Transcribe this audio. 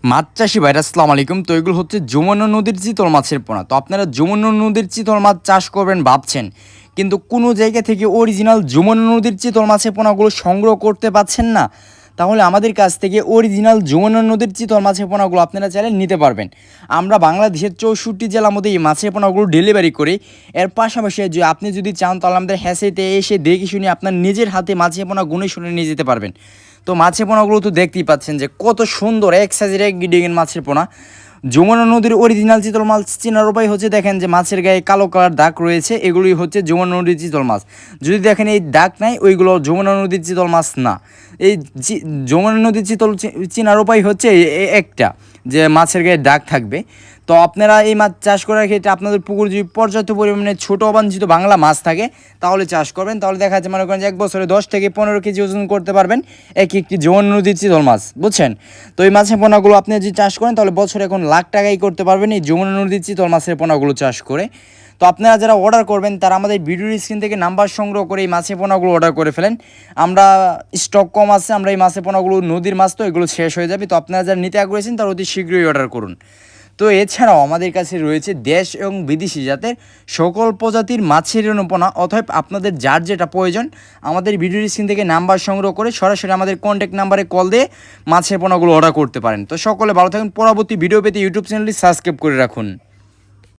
মাছ চাষি ভাইরা আসসালামু আলাইকুম। তো এগুলো হচ্ছে যমুনা নদীর চিতল মাছের পোনা। তো আপনারা যমুনা নদীর চিতল মাছ চাষ করবেন ভাবছেন, কিন্তু কোনো জায়গা থেকে অরিজিনাল যমুনা নদীর চিতল মাছের পোনাগুলো সংগ্রহ করতে পারছেন না, তাহলে আমাদের কাছ থেকে অরিজিনাল যমুনা নদীর চিতল মাছের পোনাগুলো আপনারা চাইলে নিতে পারবেন। আমরা বাংলাদেশের 64 জেলার মধ্যে এই মাছের পোনাগুলো ডেলিভারি করি। এর পাশাপাশি যে আপনি যদি চান তাহলে আমাদের হ্যাসেতে এসে দেখে শুনে আপনার নিজের হাতে মাছের পোনা গুনে শুনে নিয়ে যেতে পারবেন। তো মাছের পোনাগুলো তো দেখতেই পাচ্ছেন যে কত সুন্দর এক সাইজের এক গিডিংয়ের মাছের পোনা। যমুনা নদীর অরিজিনাল চিতল মাছ চেনার উপায় হচ্ছে দেখেন যে মাছের গায়ে কালো কালার দাগ রয়েছে, এগুলোই হচ্ছে যমুনা নদীর চিতল মাছ। যদি দেখেন এই দাগ নাই, ওইগুলো যমুনা নদীর চিতল মাছ না। এই যমুনা নদীর চিতল চেনার উপায় হচ্ছে একটা, যে মাছের গায়ে দাগ থাকবে। তো আপনারা এই মাছ চাষ করার ক্ষেত্রে আপনাদের পুকুর যদি পর্যাপ্ত পরিমাণে ছোটো অবাঞ্ছিত বাংলা মাছ থাকে তাহলে চাষ করবেন। তাহলে দেখা যাচ্ছে মনে করেন যে এক বছরে 10 থেকে 15 কেজি ওজন করতে পারবেন একটি যমুনা নদীর চিতল মাছ, বুঝছেন? তো এই মাছের পোনাগুলো আপনি যদি চাষ করেন তাহলে বছরে এখন লাখ টাকাই করতে পারবেন এই যমুনা নদীর চিতল মাছের পোনাগুলো চাষ করে। তো আপনারা যারা অর্ডার করবেন তারা আমাদের ভিডিওর স্ক্রিন থেকে নাম্বার সংগ্রহ করে এই মাছের পোনাগুলো অর্ডার করে ফেলেন। আমরা স্টক কম আছে, আমরা এই মাছের পোনাগুলো নদীর মাছ তো এগুলো শেষ হয়ে যাবে। তো আপনারা যারা নিতে আগ্রহী তারা অতি শীঘ্রই অর্ডার করুন। তো এছাড়াও আমাদের কাছে রয়েছে দেশ এবং বিদেশি জাতের সকল প্রজাতির মাছের পোনা। অতএব আপনাদের যার যেটা প্রয়োজন আমাদের ভিডিওর স্ক্রিন থেকে নাম্বার সংগ্রহ করে সরাসরি আমাদের কন্ট্যাক্ট নাম্বারে কল দিয়ে মাছের পোনাগুলো অর্ডার করতে পারেন। তো সকলে ভালো থাকুন। পরবর্তী ভিডিও পেতে ইউটিউব চ্যানেলটি সাবস্ক্রাইব করে রাখুন।